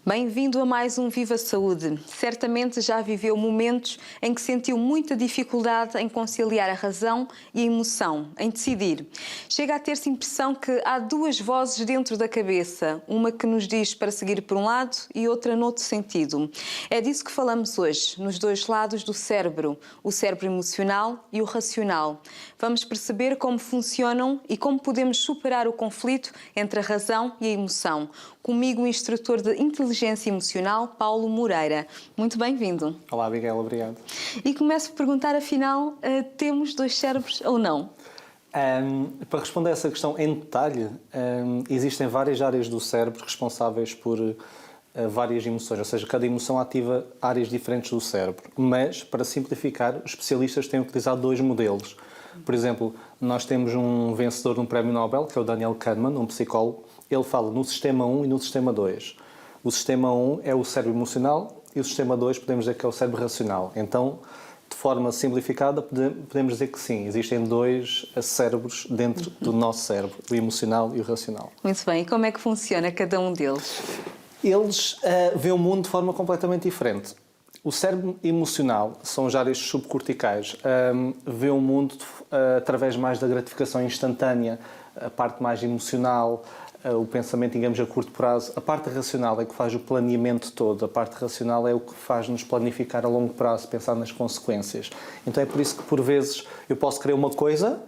Bem-vindo a mais um Viva Saúde. Certamente já viveu momentos em que sentiu muita dificuldade em conciliar a razão e a emoção, em decidir. Chega a ter-se a impressão que há duas vozes dentro da cabeça, uma que nos diz para seguir por um lado e outra noutro sentido. É disso que falamos hoje, nos dois lados do cérebro, o cérebro emocional e o racional. Vamos perceber como funcionam e como podemos superar o conflito entre a razão e a emoção. Comigo o instrutor de Inteligência Emocional, Paulo Moreira. Muito bem-vindo. Olá, Miguel, obrigado. E começo por perguntar, afinal, temos dois cérebros ou não? Para responder a essa questão em detalhe, existem várias áreas do cérebro responsáveis por várias emoções, ou seja, cada emoção ativa áreas diferentes do cérebro. Mas, para simplificar, os especialistas têm utilizado dois modelos. Por exemplo, nós temos um vencedor de um prémio Nobel, que é o Daniel Kahneman, um psicólogo. Ele fala no sistema 1 e no sistema 2. O sistema 1 é o cérebro emocional e o sistema 2 podemos dizer que é o cérebro racional. Então, de forma simplificada, podemos dizer que sim, existem dois cérebros dentro do nosso cérebro, o emocional e o racional. Muito bem, e como é que funciona cada um deles? Eles veem o mundo de forma completamente diferente. O cérebro emocional, são as áreas subcorticais, vê o mundo através mais da gratificação instantânea, a parte mais emocional, o pensamento, digamos, a curto prazo. A parte racional é que faz o planeamento todo. A parte racional é o que faz-nos planificar a longo prazo, pensar nas consequências. Então é por isso que, por vezes, eu posso querer uma coisa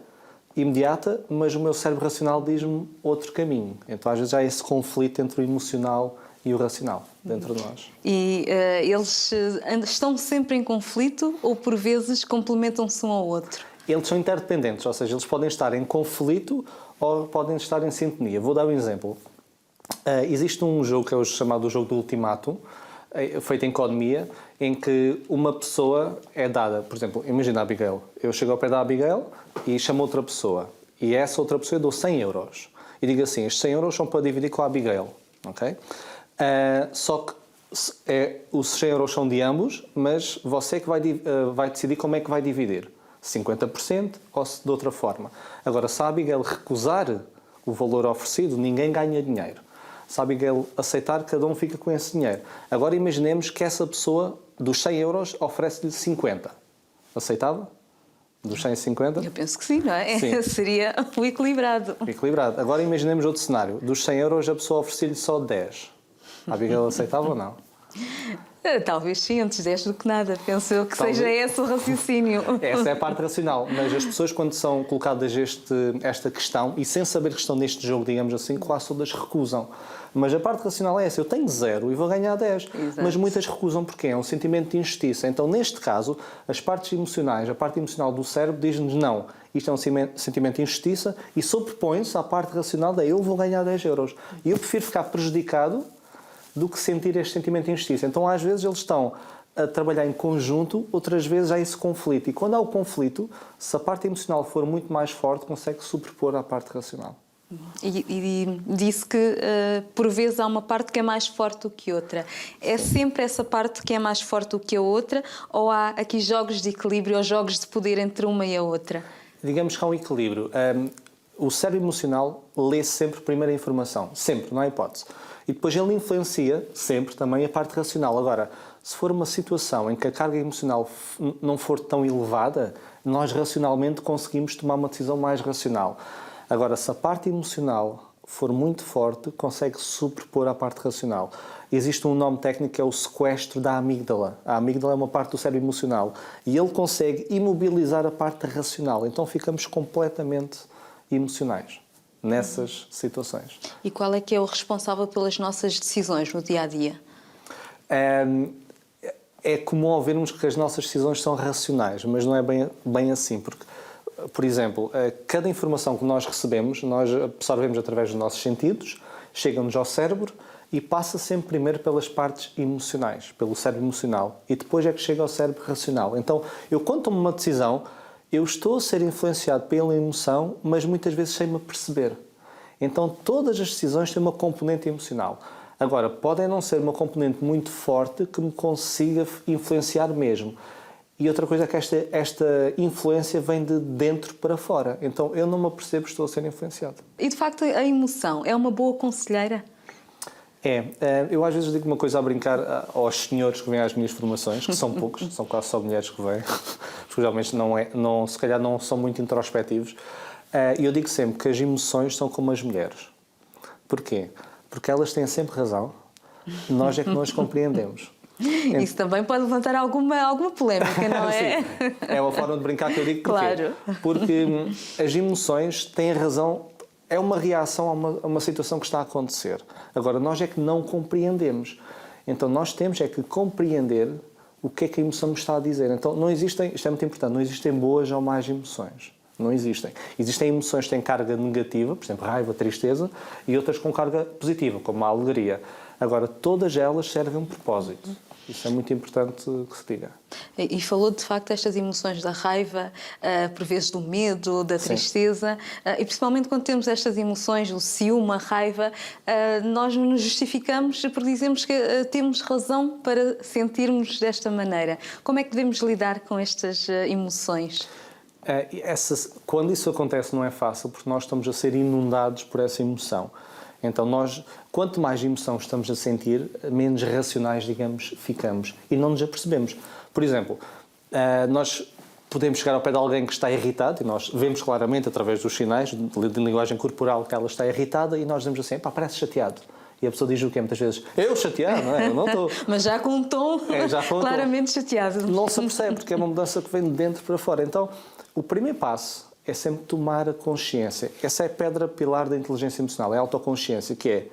imediata, mas o meu cérebro racional diz-me outro caminho. Então, às vezes, há esse conflito entre o emocional e o racional dentro de nós. E eles estão sempre em conflito ou, por vezes, complementam-se um ao outro? Eles são interdependentes, ou seja, eles podem estar em conflito ou podem estar em sintonia. Vou dar um exemplo. Existe um jogo que é o chamado jogo do ultimato, feito em economia, em que uma pessoa é dada, por exemplo, imagina a Abigail. Eu chego ao pé da Abigail e chamo outra pessoa. E a essa outra pessoa eu dou 100 euros. E digo assim, estes 100 euros são para dividir com a Abigail. Okay? Só que os 100 euros são de ambos, mas você é que vai decidir como é que vai dividir. 50% ou de outra forma. Agora, se a Abigail recusar o valor oferecido, ninguém ganha dinheiro. Se a Abigail aceitar, cada um fica com esse dinheiro. Agora imaginemos que essa pessoa, dos 100 euros, oferece-lhe 50. Aceitava? Dos 150? Eu penso que sim, não é? Sim. Seria o equilibrado. Equilibrado. Agora imaginemos outro cenário. Dos 100 euros, a pessoa oferece-lhe só 10. A Abigail aceitava ou não? Talvez sim, antes 10 do que nada. Penso eu que seja esse o raciocínio. Essa é a parte racional. Mas as pessoas, quando são colocadas esta questão, e sem saber que estão neste jogo, digamos assim, quase todas recusam. Mas a parte racional é essa. Eu tenho 0 e vou ganhar 10. Exato. Mas muitas recusam porque é um sentimento de injustiça. Então, neste caso, as partes emocionais, a parte emocional do cérebro diz-nos não. Isto é um sentimento de injustiça e sobrepõe-se à parte racional da eu vou ganhar 10 euros. E eu prefiro ficar prejudicado do que sentir este sentimento de injustiça. Então, às vezes, eles estão a trabalhar em conjunto, outras vezes há esse conflito. E quando há o conflito, se a parte emocional for muito mais forte, consegue sobrepor à parte racional. E disse que, por vezes, há uma parte que é mais forte do que outra. É sempre essa parte que é mais forte do que a outra? Ou há aqui jogos de equilíbrio ou jogos de poder entre uma e a outra? Digamos que há um equilíbrio. O cérebro emocional lê sempre primeiro a informação. Sempre, não há hipótese. E depois ele influencia sempre também a parte racional. Agora, se for uma situação em que a carga emocional não for tão elevada, nós racionalmente conseguimos tomar uma decisão mais racional. Agora, se a parte emocional for muito forte, consegue sobrepor à parte racional. Existe um nome técnico que é o sequestro da amígdala. A amígdala é uma parte do cérebro emocional e ele consegue imobilizar a parte racional. Então ficamos completamente emocionais nessas situações. E qual é que é o responsável pelas nossas decisões no dia-a-dia? É comum ouvirmos que as nossas decisões são racionais, mas não é bem assim, porque, por exemplo, cada informação que nós recebemos, nós absorvemos através dos nossos sentidos, chega-nos ao cérebro e passa sempre primeiro pelas partes emocionais, pelo cérebro emocional, e depois é que chega ao cérebro racional. Então, eu quando tomo uma decisão, eu estou a ser influenciado pela emoção, mas muitas vezes sem me perceber. Então, todas as decisões têm uma componente emocional. Agora, podem não ser uma componente muito forte que me consiga influenciar mesmo. E outra coisa é que esta influência vem de dentro para fora. Então, eu não me apercebo que estou a ser influenciado. E, de facto, a emoção é uma boa conselheira? Eu às vezes digo uma coisa a brincar aos senhores que vêm às minhas formações, que são poucos, são quase só mulheres que vêm, porque geralmente se calhar não são muito introspectivos, e eu digo sempre que as emoções são como as mulheres. Porquê? Porque elas têm sempre razão, nós é que não as compreendemos. Isso também pode levantar alguma polémica, não é? Sim, é uma forma de brincar que eu digo. Claro. Porque as emoções têm razão, é uma reação a uma situação que está a acontecer. Agora, nós é que não compreendemos. Então, nós temos é que compreender o que é que a emoção nos está a dizer. Então, não existem, isto é muito importante, não existem boas ou más emoções. Não existem. Existem emoções que têm carga negativa, por exemplo, raiva, tristeza, e outras com carga positiva, como a alegria. Agora, todas elas servem um propósito. Isso é muito importante que se diga. E falou, de facto, destas emoções da raiva, por vezes do medo, da tristeza, e principalmente quando temos estas emoções, o ciúme, a raiva, nós nos justificamos por dizermos que temos razão para sentirmos desta maneira. Como é que devemos lidar com estas emoções? Quando isso acontece não é fácil, porque nós estamos a ser inundados por essa emoção. Então, quanto mais emoção estamos a sentir, menos racionais, digamos, ficamos. E não nos apercebemos. Por exemplo, nós podemos chegar ao pé de alguém que está irritado, e nós vemos claramente, através dos sinais de linguagem corporal, que ela está irritada, e nós dizemos assim, parece chateado. E a pessoa diz o quê? Muitas vezes, eu chateado, não é? Eu não estou. Mas já com um tom claramente chateado. Não se percebe, porque é uma mudança que vem de dentro para fora. Então, o primeiro passo é sempre tomar a consciência. Essa é a pedra pilar da inteligência emocional, é a autoconsciência, que é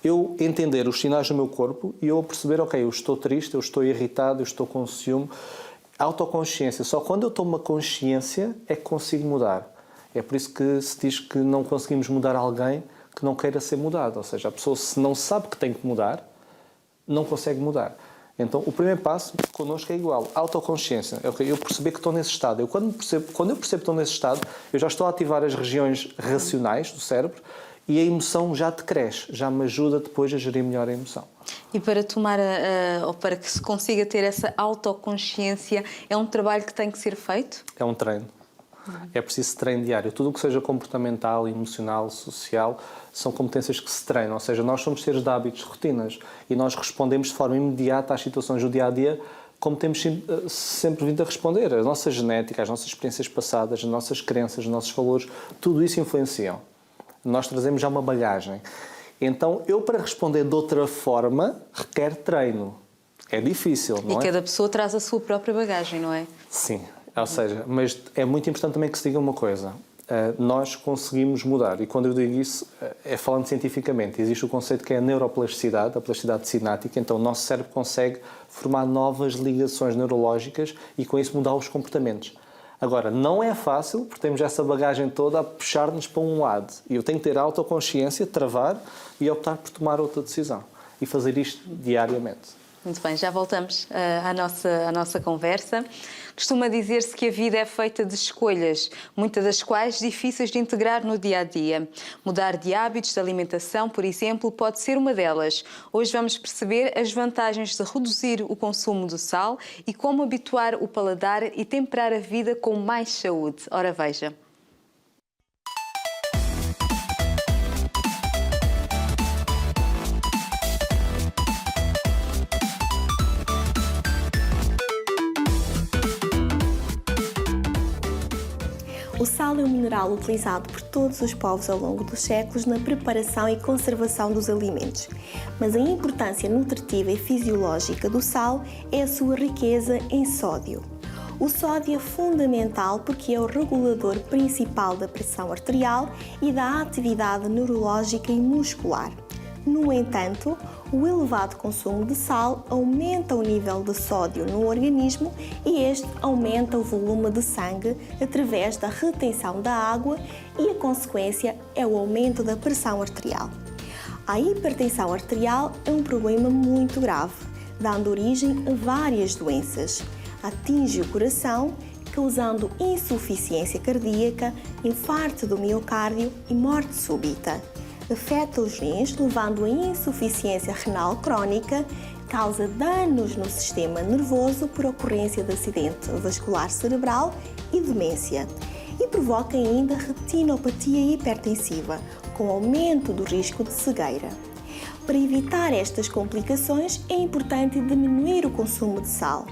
eu entender os sinais do meu corpo e eu perceber, ok, eu estou triste, eu estou irritado, eu estou com ciúme. Autoconsciência. Só quando eu tomo uma consciência é que consigo mudar. É por isso que se diz que não conseguimos mudar alguém que não queira ser mudado. Ou seja, a pessoa, se não sabe que tem que mudar, não consegue mudar. Então, o primeiro passo connosco é igual. Autoconsciência. Okay, eu perceber que estou nesse estado. Quando eu percebo que estou nesse estado, eu já estou a ativar as regiões racionais do cérebro e a emoção já decresce, já me ajuda depois a gerir melhor a emoção. E para tomar, ou para que se consiga ter essa autoconsciência, é um trabalho que tem que ser feito? É um treino. É preciso treino diário. Tudo o que seja comportamental, emocional, social, são competências que se treinam. Ou seja, nós somos seres de hábitos, rotinas, e nós respondemos de forma imediata às situações do dia-a-dia como temos sempre vindo a responder. A nossa genética, as nossas experiências passadas, as nossas crenças, os nossos valores, tudo isso influenciam. Nós trazemos já uma bagagem. Então, para responder de outra forma, requer treino. É difícil, não é? E cada pessoa traz a sua própria bagagem, não é? Sim. Ou seja, mas é muito importante também que se diga uma coisa. Nós conseguimos mudar. E quando eu digo isso, é falando cientificamente. Existe o conceito que é a neuroplasticidade, a plasticidade sináptica. Então, o nosso cérebro consegue formar novas ligações neurológicas e, com isso, mudar os comportamentos. Agora, não é fácil, porque temos essa bagagem toda a puxar-nos para um lado. E eu tenho que ter autoconsciência, travar e optar por tomar outra decisão. E fazer isto diariamente. Muito bem, já voltamos à nossa conversa. Costuma dizer-se que a vida é feita de escolhas, muitas das quais difíceis de integrar no dia-a-dia. Mudar de hábitos de alimentação, por exemplo, pode ser uma delas. Hoje vamos perceber as vantagens de reduzir o consumo do sal e como habituar o paladar e temperar a vida com mais saúde. Ora, veja. O sal é um mineral utilizado por todos os povos ao longo dos séculos na preparação e conservação dos alimentos. Mas a importância nutritiva e fisiológica do sal é a sua riqueza em sódio. O sódio é fundamental porque é o regulador principal da pressão arterial e da atividade neurológica e muscular. No entanto, o elevado consumo de sal aumenta o nível de sódio no organismo e este aumenta o volume de sangue através da retenção da água e a consequência é o aumento da pressão arterial. A hipertensão arterial é um problema muito grave, dando origem a várias doenças. Atinge o coração, causando insuficiência cardíaca, infarto do miocárdio e morte súbita. Afeta os rins, levando a insuficiência renal crónica, causa danos no sistema nervoso por ocorrência de acidente vascular cerebral e demência. E provoca ainda retinopatia hipertensiva, com aumento do risco de cegueira. Para evitar estas complicações, é importante diminuir o consumo de sal.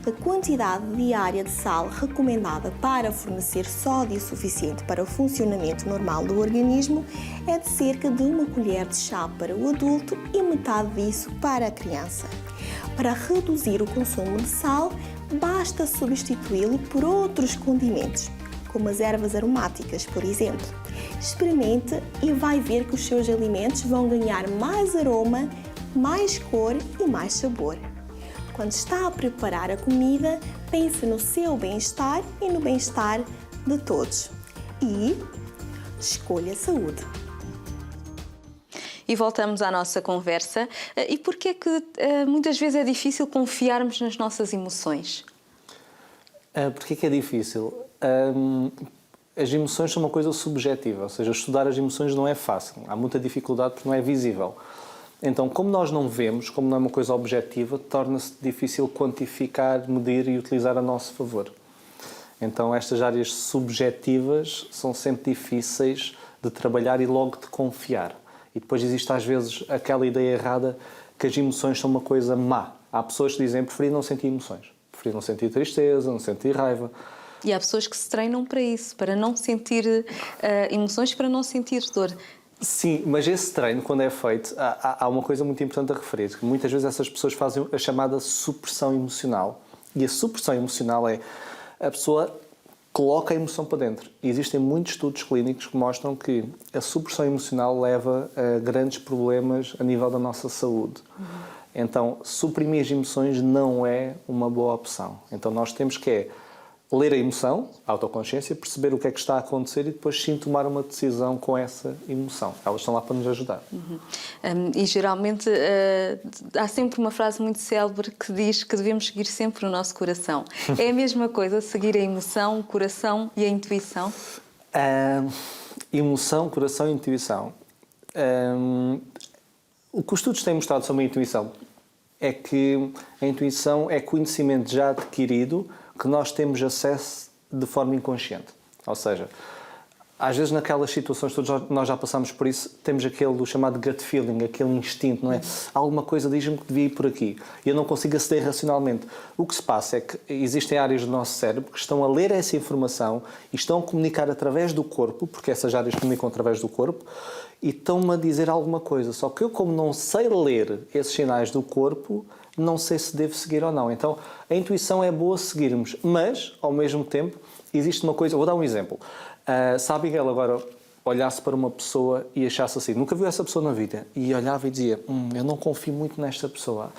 A quantidade diária de sal recomendada para fornecer sódio suficiente para o funcionamento normal do organismo é de cerca de 1 colher de chá para o adulto e metade disso para a criança. Para reduzir o consumo de sal, basta substituí-lo por outros condimentos, como as ervas aromáticas, por exemplo. Experimente e vai ver que os seus alimentos vão ganhar mais aroma, mais cor e mais sabor. Quando está a preparar a comida, pense no seu bem-estar e no bem-estar de todos. E escolha saúde. E voltamos à nossa conversa. E porquê é que muitas vezes é difícil confiarmos nas nossas emoções? Porquê que é difícil? As emoções são uma coisa subjetiva, ou seja, estudar as emoções não é fácil. Há muita dificuldade porque não é visível. Então, como nós não vemos, como não é uma coisa objetiva, torna-se difícil quantificar, medir e utilizar a nosso favor. Então, estas áreas subjetivas são sempre difíceis de trabalhar e logo de confiar. E depois existe às vezes aquela ideia errada que as emoções são uma coisa má. Há pessoas que dizem preferir não sentir emoções, preferir não sentir tristeza, não sentir raiva. E há pessoas que se treinam para isso, para não sentir emoções, para não sentir dor. Sim, mas esse treino, quando é feito, há uma coisa muito importante a referir, que muitas vezes essas pessoas fazem a chamada supressão emocional. E a supressão emocional é a pessoa coloca a emoção para dentro. E existem muitos estudos clínicos que mostram que a supressão emocional leva a grandes problemas a nível da nossa saúde. Então, suprimir as emoções não é uma boa opção. Então, nós temos que ler a emoção, a autoconsciência, perceber o que é que está a acontecer e depois sim tomar uma decisão com essa emoção. Elas estão lá para nos ajudar. E geralmente há sempre uma frase muito célebre que diz que devemos seguir sempre o nosso coração. É a mesma coisa, seguir a emoção, o coração e a intuição? Emoção, coração e intuição. O que os estudos têm mostrado sobre a intuição é que a intuição é conhecimento já adquirido que nós temos acesso de forma inconsciente. Ou seja, às vezes naquelas situações, todos nós já passamos por isso, temos aquele do chamado gut feeling, aquele instinto, não é? Alguma coisa diz-me que devia ir por aqui. E eu não consigo aceder racionalmente. O que se passa é que existem áreas do nosso cérebro que estão a ler essa informação e estão a comunicar através do corpo, porque essas áreas comunicam através do corpo, e estão-me a dizer alguma coisa. Só que eu, como não sei ler esses sinais do corpo, não sei se devo seguir ou não. Então, a intuição é boa seguirmos, mas, ao mesmo tempo, existe uma coisa... Vou dar um exemplo. Se a Abigail agora olhasse para uma pessoa e achasse assim, nunca viu essa pessoa na vida, e olhava e dizia, eu não confio muito nesta pessoa.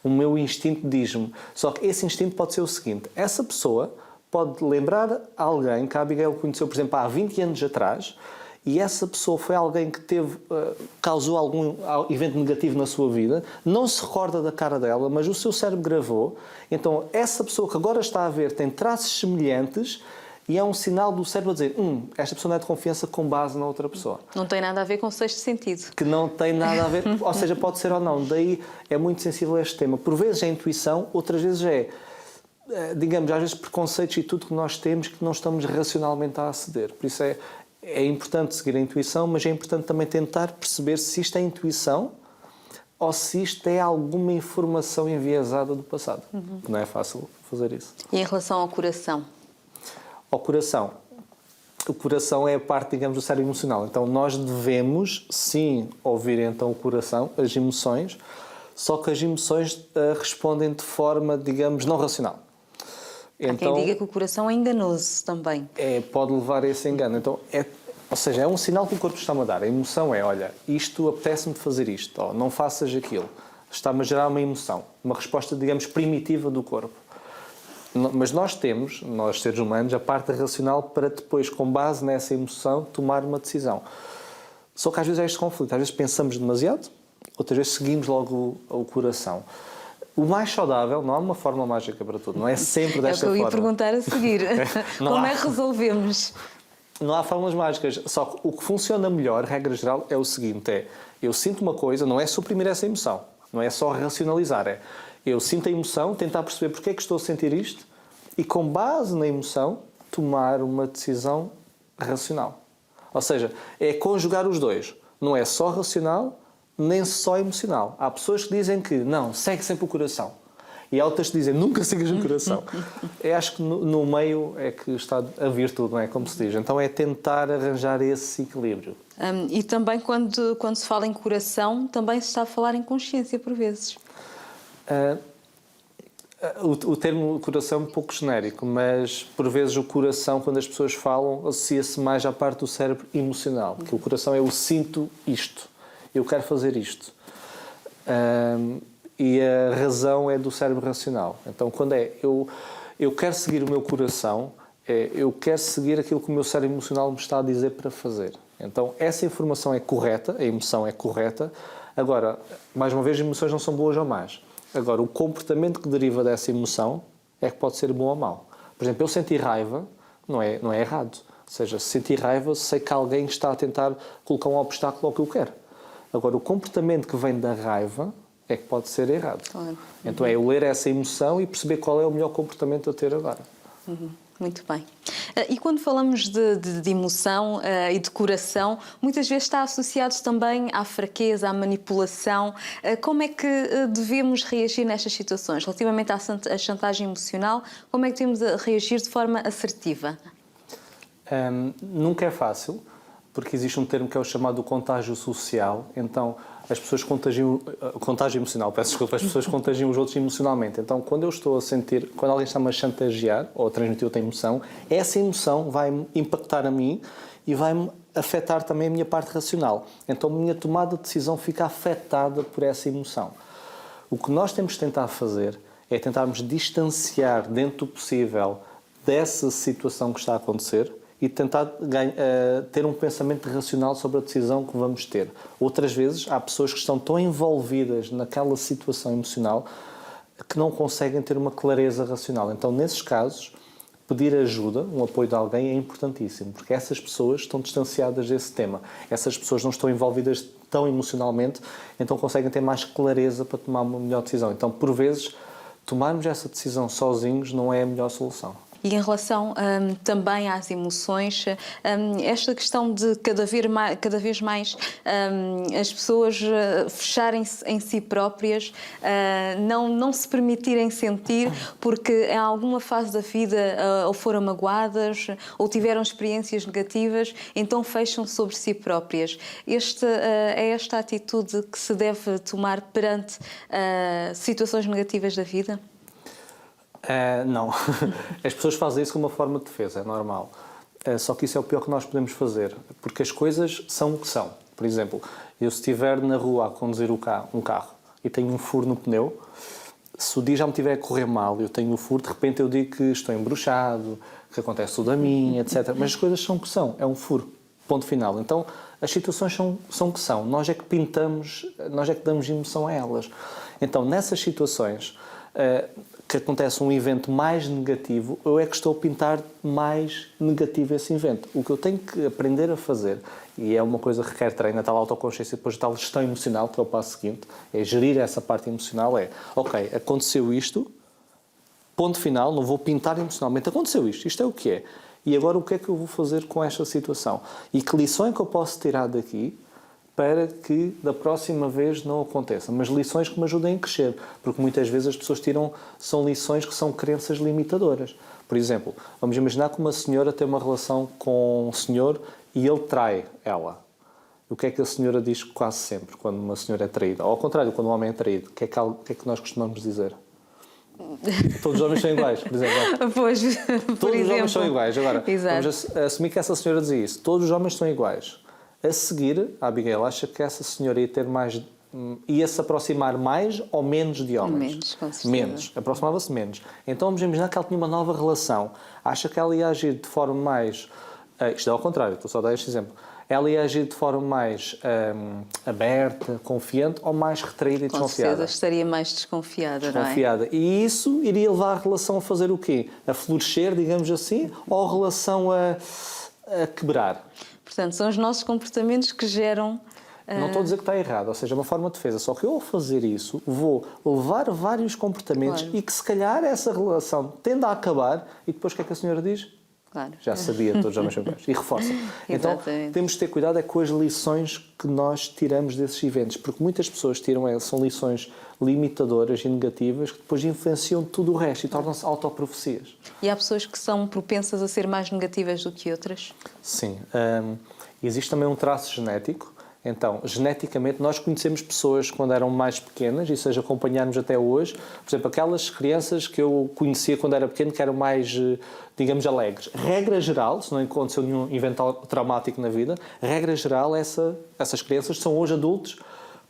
O meu instinto diz-me. Só que esse instinto pode ser o seguinte, essa pessoa pode lembrar alguém que a Abigail conheceu, por exemplo, há 20 anos atrás, e essa pessoa foi alguém que causou algum evento negativo na sua vida, não se recorda da cara dela, mas o seu cérebro gravou. Então, essa pessoa que agora está a ver tem traços semelhantes e é um sinal do cérebro a dizer esta pessoa não é de confiança com base na outra pessoa. Não tem nada a ver com o sexto sentido. Que não tem nada a ver, ou seja, pode ser ou não. Daí é muito sensível a este tema. Por vezes é intuição, outras vezes digamos, às vezes preconceitos e tudo que nós temos que não estamos racionalmente a aceder. Por isso é importante seguir a intuição, mas é importante também tentar perceber se isto é intuição ou se isto é alguma informação enviesada do passado. Não é fácil fazer isso. E em relação ao coração? Ao coração. O coração é a parte, digamos, do cérebro emocional. Então, nós devemos, sim, ouvir então o coração, as emoções, só que as emoções respondem de forma, digamos, não racional. Há quem diga que o coração é enganoso também. Pode levar a esse engano. Então, ou seja, é um sinal que o corpo está-me a dar. A emoção é, olha, isto apetece-me de fazer isto, ou não faças aquilo. Está-me a gerar uma emoção, uma resposta, digamos, primitiva do corpo. Mas nós seres humanos, a parte racional para depois, com base nessa emoção, tomar uma decisão. Só que às vezes é este conflito. Às vezes pensamos demasiado, outras vezes seguimos logo o coração. O mais saudável, não há uma fórmula mágica para tudo, não é sempre desta forma. É o que eu ia perguntar a seguir. Como é que resolvemos? Não há fórmulas mágicas, só que o que funciona melhor, regra geral, é o seguinte, eu sinto uma coisa, não é suprimir essa emoção, não é só racionalizar, eu sinto a emoção, tentar perceber porque é que estou a sentir isto e com base na emoção tomar uma decisão racional. Ou seja, é conjugar os dois, não é só racional, nem só emocional. Há pessoas que dizem que não, segue sempre o coração. E há outras que dizem nunca sigas o coração. Eu acho que no meio é que está a virtude, não é? Como se diz. Então é tentar arranjar esse equilíbrio. E também quando se fala em coração, também se está a falar em consciência por vezes. O termo coração é um pouco genérico, mas por vezes o coração, quando as pessoas falam, associa-se mais à parte do cérebro emocional. Que o coração é eu sinto isto, eu quero fazer isto. E a razão é do cérebro racional. Então, quando eu quero seguir o meu coração, eu quero seguir aquilo que o meu cérebro emocional me está a dizer para fazer. Então, essa informação é correta, a emoção é correta. Agora, mais uma vez, as emoções não são boas ou más. Agora, o comportamento que deriva dessa emoção é que pode ser bom ou mau. Por exemplo, eu sentir raiva não é errado. Ou seja, se sentir raiva, sei que alguém está a tentar colocar um obstáculo ao que eu quero. Agora, o comportamento que vem da raiva é que pode ser errado. Claro. Então é eu ler essa emoção e perceber qual é o melhor comportamento a ter agora. Muito bem. E quando falamos de emoção e de coração, muitas vezes está associado também à fraqueza, à manipulação. Como é que devemos reagir nestas situações? Relativamente à chantagem emocional, como é que devemos reagir de forma assertiva? Nunca é fácil, porque existe um termo que é o chamado contágio social. Então, as pessoas contagiam... Contágio emocional, peço desculpa. As pessoas contagiam os outros emocionalmente. Então, quando eu estou a sentir... Quando alguém está-me a chantagear ou a transmitir outra emoção, essa emoção vai-me impactar a mim e vai-me afetar também a minha parte racional. Então, a minha tomada de decisão fica afetada por essa emoção. O que nós temos de tentar fazer é tentarmos distanciar dentro do possível dessa situação que está a acontecer e tentar ter um pensamento racional sobre a decisão que vamos ter. Outras vezes, há pessoas que estão tão envolvidas naquela situação emocional que não conseguem ter uma clareza racional. Então, nesses casos, pedir ajuda, um apoio de alguém é importantíssimo, porque essas pessoas estão distanciadas desse tema. Essas pessoas não estão envolvidas tão emocionalmente, então conseguem ter mais clareza para tomar uma melhor decisão. Então, por vezes, tomarmos essa decisão sozinhos não é a melhor solução. E em relação também às emoções, esta questão de cada vez mais as pessoas fecharem-se em si próprias, não se permitirem sentir, porque em alguma fase da vida ou foram magoadas ou tiveram experiências negativas, então fecham sobre si próprias. É esta atitude que se deve tomar perante situações negativas da vida? Não. As pessoas fazem isso como uma forma de defesa, é normal. Só que isso é o pior que nós podemos fazer, porque as coisas são o que são. Por exemplo, eu se estiver na rua a conduzir um carro e tenho um furo no pneu, se o dia já me estiver a correr mal e eu tenho o furo, de repente eu digo que estou embruxado, que acontece tudo a mim, etc. Mas as coisas são o que são, é um furo. Ponto final. Então, as situações são o que são. Nós é que pintamos, nós é que damos emoção a elas. Então, nessas situações que acontece um evento mais negativo, eu é que estou a pintar mais negativo esse evento. O que eu tenho que aprender a fazer, e é uma coisa que requer treino, a tal autoconsciência, depois a tal gestão emocional, que é o passo seguinte, é gerir essa parte emocional, ok, aconteceu isto, ponto final, não vou pintar emocionalmente, aconteceu isto é o que é. E agora o que é que eu vou fazer com esta situação? E que lição é que eu posso tirar daqui para que da próxima vez não aconteça? Mas lições que me ajudem a crescer, porque muitas vezes as pessoas são lições que são crenças limitadoras. Por exemplo, vamos imaginar que uma senhora tem uma relação com um senhor e ele trai ela. O que é que a senhora diz quase sempre quando uma senhora é traída? Ou ao contrário, quando um homem é traído, o que é que nós costumamos dizer? Todos os homens são iguais, por exemplo. Pois, todos os homens são iguais. Agora, exato. Vamos assumir que essa senhora dizia isso. Todos os homens são iguais. A seguir, a Abigail acha que essa senhora ia se aproximar mais ou menos de homens? Menos, com certeza. Menos. Aproximava-se menos. Então vamos imaginar que ela tinha uma nova relação. Acha que ela ia agir de forma mais... isto é ao contrário, estou só a dar este exemplo. Ela ia agir de forma mais aberta, confiante ou mais retraída e desconfiada? Com certeza estaria mais desconfiada, não é? E isso iria levar a relação a fazer o quê? A florescer, digamos assim, ou a relação a quebrar? Portanto, são os nossos comportamentos que geram... Não estou a dizer que está errado, ou seja, é uma forma de defesa. Só que eu, ao fazer isso, vou levar vários comportamentos, claro, e que se calhar essa relação tende a acabar e depois o que é que a senhora diz? Claro. Já sabia todos os homens e reforça. Então, Exatamente. temos de ter cuidado com as lições que nós tiramos desses eventos, porque muitas pessoas são lições limitadoras e negativas que depois influenciam tudo o resto e tornam-se autoprofecias. E há pessoas que são propensas a ser mais negativas do que outras? Sim. Existe também um traço genético. Então, geneticamente, nós conhecemos pessoas quando eram mais pequenas, e seja acompanharmos até hoje, por exemplo, aquelas crianças que eu conhecia quando era pequeno, que eram mais, digamos, alegres. Regra geral, se não aconteceu nenhum evento traumático na vida, regra geral, essas crianças são hoje adultos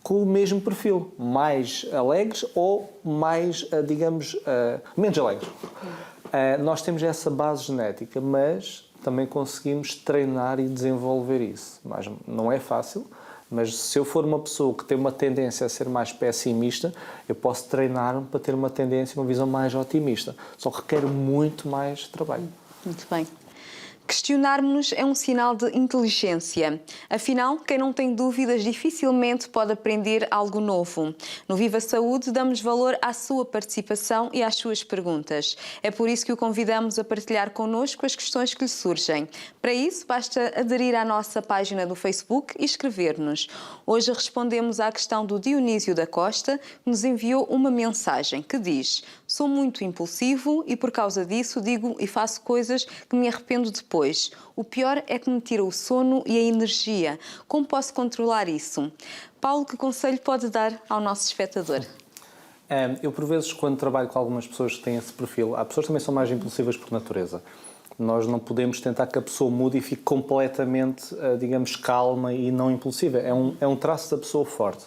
com o mesmo perfil, mais alegres ou mais, digamos, menos alegres. Nós temos essa base genética, mas também conseguimos treinar e desenvolver isso. Mas não é fácil. Mas se eu for uma pessoa que tem uma tendência a ser mais pessimista, eu posso treinar-me para ter uma tendência, uma visão mais otimista. Só que requer muito mais trabalho. Muito bem. Questionar-nos é um sinal de inteligência. Afinal, quem não tem dúvidas dificilmente pode aprender algo novo. No Viva Saúde, damos valor à sua participação e às suas perguntas. É por isso que o convidamos a partilhar connosco as questões que lhe surgem. Para isso, basta aderir à nossa página do Facebook e escrever-nos. Hoje respondemos à questão do Dionísio da Costa, que nos enviou uma mensagem que diz: sou muito impulsivo e por causa disso digo e faço coisas que me arrependo depois. O pior é que me tira o sono e a energia. Como posso controlar isso? Paulo, que conselho pode dar ao nosso espectador? Eu, por vezes, quando trabalho com algumas pessoas que têm esse perfil, há pessoas que também são mais impulsivas por natureza. Nós não podemos tentar que a pessoa mude e fique completamente, digamos, calma e não impulsiva. É um traço da pessoa forte.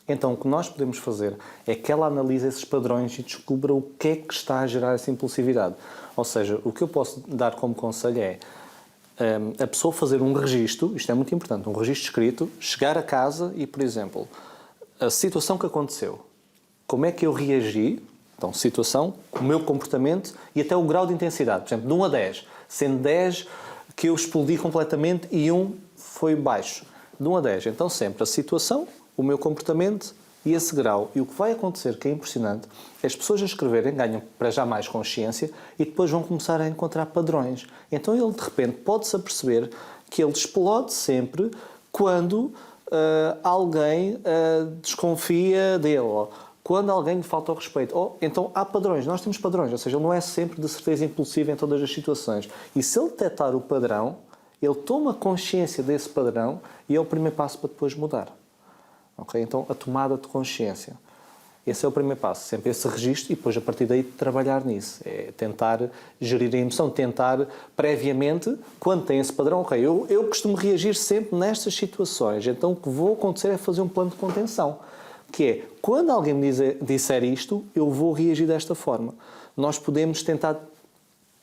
Então, o que nós podemos fazer é que ela analise esses padrões e descubra o que é que está a gerar essa impulsividade. Ou seja, o que eu posso dar como conselho é a pessoa fazer um registro, isto é muito importante, um registro escrito, chegar a casa e, por exemplo, a situação que aconteceu, como é que eu reagi, então, situação, o meu comportamento e até o grau de intensidade. Por exemplo, de 1 a 10, sendo 10 que eu explodi completamente e 1 foi baixo. De 1 a 10, então sempre a situação, o meu comportamento e esse grau. E o que vai acontecer, que é impressionante, é as pessoas a escreverem, ganham para já mais consciência e depois vão começar a encontrar padrões. Então ele, de repente, pode-se aperceber que ele explode sempre quando alguém desconfia dele, ou quando alguém lhe falta ao respeito. Então há padrões, nós temos padrões, ou seja, ele não é sempre de certeza impulsivo em todas as situações. E se ele detectar o padrão, ele toma consciência desse padrão e é o primeiro passo para depois mudar. Okay? Então, a tomada de consciência. Esse é o primeiro passo, sempre esse registro e depois, a partir daí, trabalhar nisso. É tentar gerir a emoção, tentar previamente, quando tem esse padrão, ok, eu costumo reagir sempre nestas situações, então o que vou acontecer é fazer um plano de contenção, que é, quando alguém me disser isto, eu vou reagir desta forma. Nós podemos tentar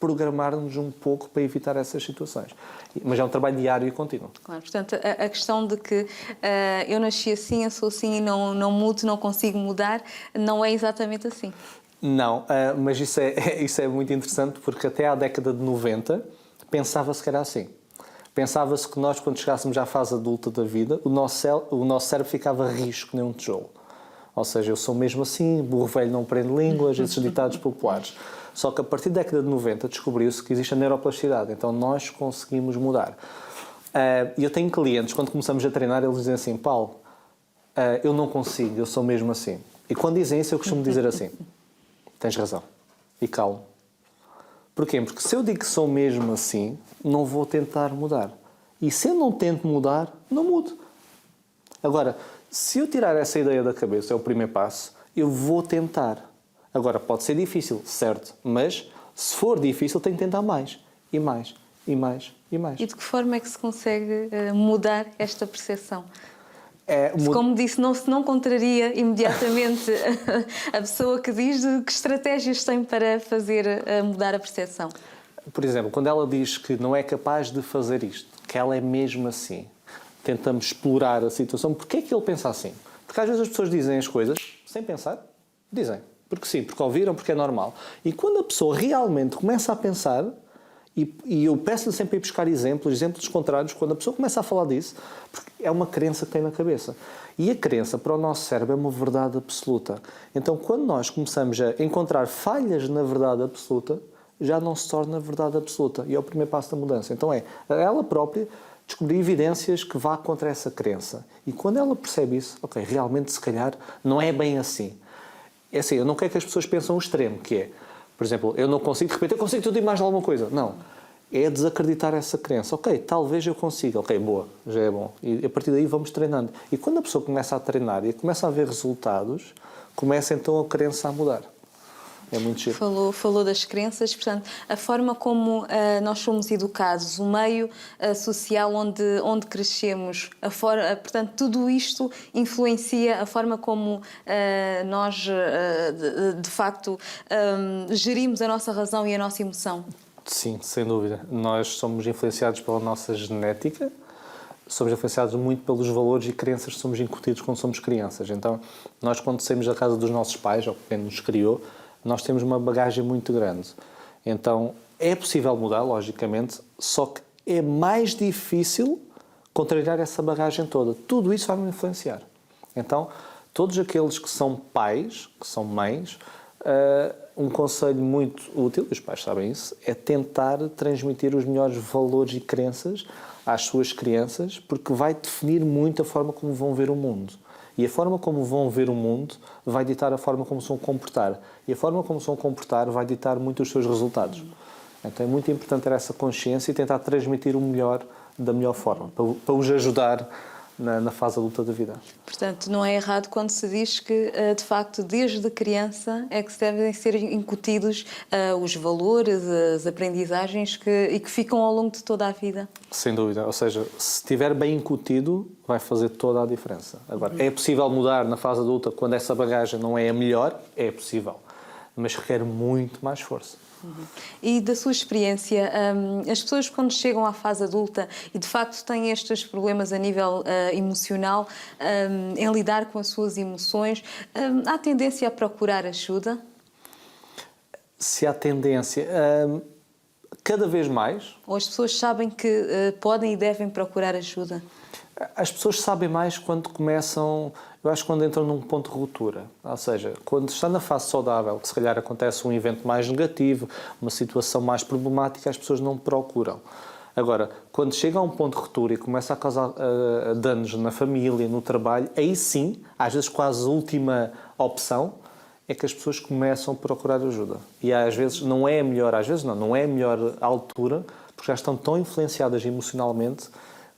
programar-nos um pouco para evitar essas situações. Mas é um trabalho diário e contínuo. Claro, portanto, a questão de que eu nasci assim, eu sou assim e não mudo, não consigo mudar, não é exatamente assim. Não, mas isso é muito interessante porque até à década de 90 pensava-se que era assim. Pensava-se que nós, quando chegássemos à fase adulta da vida, o nosso cérebro ficava rijo que nem um tijolo. Ou seja, eu sou mesmo assim, burro velho não prende línguas, esses ditados populares. Só que a partir da década de 90 descobriu-se que existe a neuroplasticidade, então nós conseguimos mudar. E eu tenho clientes, quando começamos a treinar, eles dizem assim: Paulo, eu não consigo, eu sou mesmo assim. E quando dizem isso, eu costumo dizer assim: tens razão, e calmo. Porquê? Porque se eu digo que sou mesmo assim, não vou tentar mudar. E se eu não tento mudar, não mudo. Agora, se eu tirar essa ideia da cabeça, é o primeiro passo, eu vou tentar. Agora, pode ser difícil, certo, mas se for difícil, tenho que tentar mais, e mais, e mais, e mais. E de que forma é que se consegue mudar esta percepção? Como disse, se não contraria imediatamente a pessoa que diz que estratégias tem para fazer mudar a percepção? Por exemplo, quando ela diz que não é capaz de fazer isto, que ela é mesmo assim, tentamos explorar a situação. Porquê é que ele pensa assim? Porque às vezes as pessoas dizem as coisas sem pensar, dizem. Porque sim, porque ouviram, porque é normal. E quando a pessoa realmente começa a pensar, e eu peço-lhe sempre a ir buscar exemplos contrários, quando a pessoa começa a falar disso, porque é uma crença que tem na cabeça. E a crença para o nosso cérebro é uma verdade absoluta. Então, quando nós começamos a encontrar falhas na verdade absoluta, já não se torna verdade absoluta. E é o primeiro passo da mudança. Então é ela própria descobrir evidências que vá contra essa crença. E quando ela percebe isso, ok, realmente se calhar não é bem assim. É assim, eu não quero que as pessoas pensem o extremo, que é, por exemplo, eu não consigo, de repente, eu consigo tudo e mais de alguma coisa. Não. É desacreditar essa crença. Ok, talvez eu consiga. Ok, boa, já é bom. E a partir daí vamos treinando. E quando a pessoa começa a treinar e começa a ver resultados, começa então a crença a mudar. É muito giro. Falou das crenças, portanto, a forma como nós somos educados, o meio social onde crescemos, portanto, tudo isto influencia a forma como nós, de facto, gerimos a nossa razão e a nossa emoção. Sim, sem dúvida. Nós somos influenciados pela nossa genética, somos influenciados muito pelos valores e crenças que somos incutidos quando somos crianças. Então, nós quando saímos da casa dos nossos pais, ou quem nos criou, nós temos uma bagagem muito grande. Então, é possível mudar, logicamente, só que é mais difícil contrariar essa bagagem toda. Tudo isso vai me influenciar. Então, todos aqueles que são pais, que são mães, um conselho muito útil, os pais sabem isso, é tentar transmitir os melhores valores e crenças às suas crianças, porque vai definir muito a forma como vão ver o mundo. E a forma como vão ver o mundo vai ditar a forma como se vão comportar. E a forma como se vão comportar vai ditar muito os seus resultados. Então é muito importante ter essa consciência e tentar transmitir o melhor da melhor forma, para os ajudar na fase adulta da vida. Portanto, não é errado quando se diz que, de facto, desde criança é que se devem ser incutidos os valores, as aprendizagens que ficam ao longo de toda a vida. Sem dúvida. Ou seja, se estiver bem incutido, vai fazer toda a diferença. Agora, é possível mudar na fase adulta quando essa bagagem não é a melhor? É possível. Mas requer muito mais esforço. E da sua experiência, as pessoas quando chegam à fase adulta e de facto têm estes problemas a nível emocional, em lidar com as suas emoções, há tendência a procurar ajuda? Se há tendência, cada vez mais. Ou as pessoas sabem que podem e devem procurar ajuda? As pessoas sabem mais quando começam, eu acho, quando entram num ponto de ruptura. Ou seja, quando está na fase saudável, que se calhar acontece um evento mais negativo, uma situação mais problemática, as pessoas não procuram. Agora, quando chega a um ponto de ruptura e começa a causar danos na família, no trabalho, aí sim, às vezes quase a última opção, é que as pessoas começam a procurar ajuda. E às vezes não é a melhor, não é a melhor altura, porque já estão tão influenciadas emocionalmente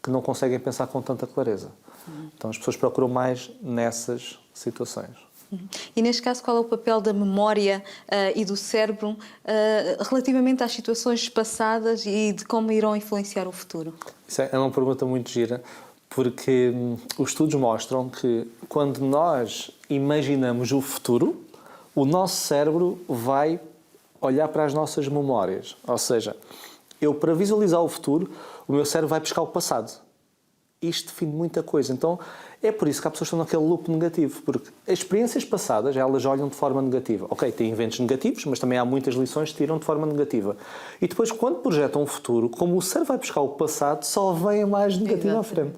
que não conseguem pensar com tanta clareza. Então as pessoas procuram mais nessas situações. E neste caso, qual é o papel da memória e do cérebro relativamente às situações passadas e de como irão influenciar o futuro? Isso é uma pergunta muito gira, porque os estudos mostram que quando nós imaginamos o futuro, o nosso cérebro vai olhar para as nossas memórias. Ou seja, eu, para visualizar o futuro, o meu cérebro vai buscar o passado. Isto define muita coisa. Então, é por isso que há pessoas que estão naquele loop negativo, porque as experiências passadas, elas olham de forma negativa. Ok, tem eventos negativos, mas também há muitas lições que tiram de forma negativa. E depois, quando projetam o futuro, como o cérebro vai buscar o passado, só vem a mais negativa à frente.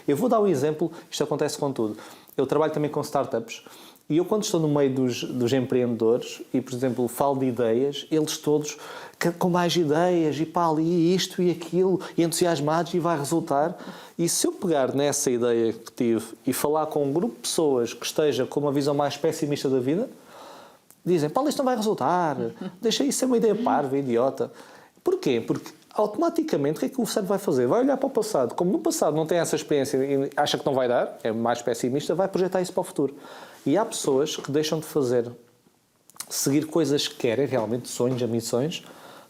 Eu vou dar um exemplo, isto acontece com tudo. Eu trabalho também com startups, e eu, quando estou no meio dos empreendedores e, por exemplo, falo de ideias, eles todos com mais ideias e pá, ali isto e aquilo, e entusiasmados, e vai resultar. E se eu pegar nessa ideia que tive e falar com um grupo de pessoas que esteja com uma visão mais pessimista da vida, dizem, pá, isto não vai resultar, deixa isso ser uma ideia parva, idiota. Porquê? Porque automaticamente o que é que o cérebro vai fazer? Vai olhar para o passado. Como no passado não tem essa experiência e acha que não vai dar, é mais pessimista, vai projetar isso para o futuro. E há pessoas que deixam de seguir coisas que querem, realmente, sonhos, ambições,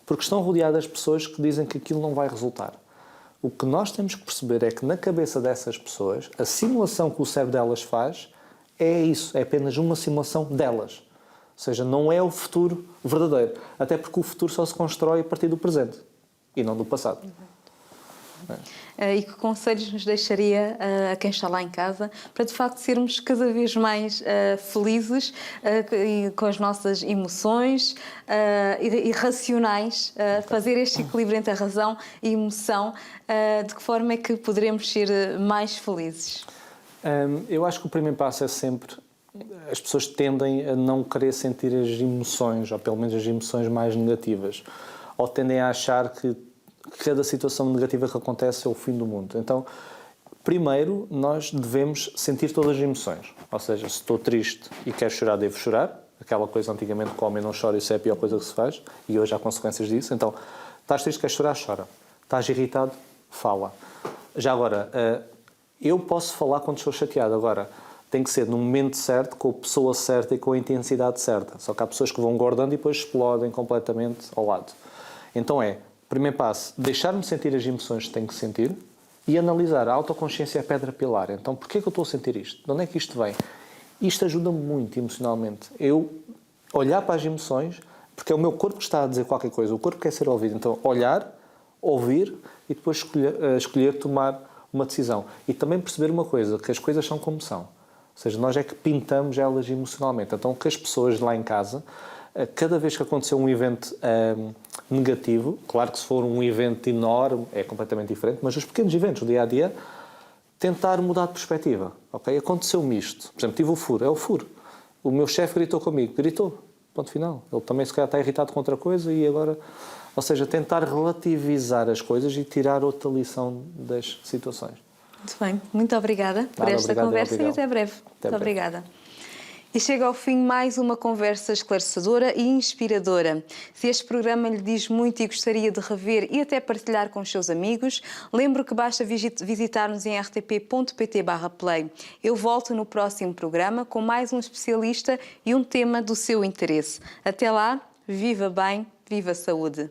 porque estão rodeadas de pessoas que dizem que aquilo não vai resultar. O que nós temos que perceber é que na cabeça dessas pessoas, a simulação que o cérebro delas faz é isso, é apenas uma simulação delas. Ou seja, não é o futuro verdadeiro. Até porque o futuro só se constrói a partir do presente e não do passado. E que conselhos nos deixaria a quem está lá em casa para, de facto, sermos cada vez mais felizes com as nossas emoções e racionais, fazer este equilíbrio entre a razão e a emoção, de que forma é que poderemos ser mais felizes? Eu acho que o primeiro passo é sempre as pessoas tendem a não querer sentir as emoções, ou pelo menos as emoções mais negativas, ou tendem a achar que cada situação negativa que acontece é o fim do mundo. Então, primeiro, nós devemos sentir todas as emoções. Ou seja, se estou triste e quero chorar, devo chorar. Aquela coisa antigamente que o homem não chora, isso é a pior coisa que se faz. E hoje há consequências disso. Então, estás triste, queres chorar, chora. Estás irritado, fala. Já agora, eu posso falar quando estou chateado. Agora, tem que ser no momento certo, com a pessoa certa e com a intensidade certa. Só que há pessoas que vão guardando e depois explodem completamente ao lado. Então primeiro passo, deixar-me sentir as emoções que tenho que sentir e analisar. A autoconsciência é a pedra pilar. Então, porquê que eu estou a sentir isto? De onde é que isto vem? Isto ajuda-me muito emocionalmente. Eu olhar para as emoções, porque é o meu corpo que está a dizer qualquer coisa. O corpo quer ser ouvido. Então, olhar, ouvir e depois escolher tomar uma decisão. E também perceber uma coisa, que as coisas são como são. Ou seja, nós é que pintamos elas emocionalmente. Então, que as pessoas lá em casa, cada vez que acontecer um evento negativo, claro que se for um evento enorme é completamente diferente, mas os pequenos eventos do dia-a-dia, tentar mudar de perspectiva. Okay? Aconteceu-me isto. Por exemplo, tive o furo. É o furo. O meu chefe gritou comigo. Gritou. Ponto final. Ele também se calhar está irritado com outra coisa e agora... Ou seja, tentar relativizar as coisas e tirar outra lição das situações. Muito bem. Muito obrigada por esta conversa e até breve. Muito obrigada. E chega ao fim mais uma conversa esclarecedora e inspiradora. Se este programa lhe diz muito e gostaria de rever e até partilhar com os seus amigos, lembro que basta visitar-nos em rtp.pt/play. Eu volto no próximo programa com mais um especialista e um tema do seu interesse. Até lá, viva bem, viva saúde!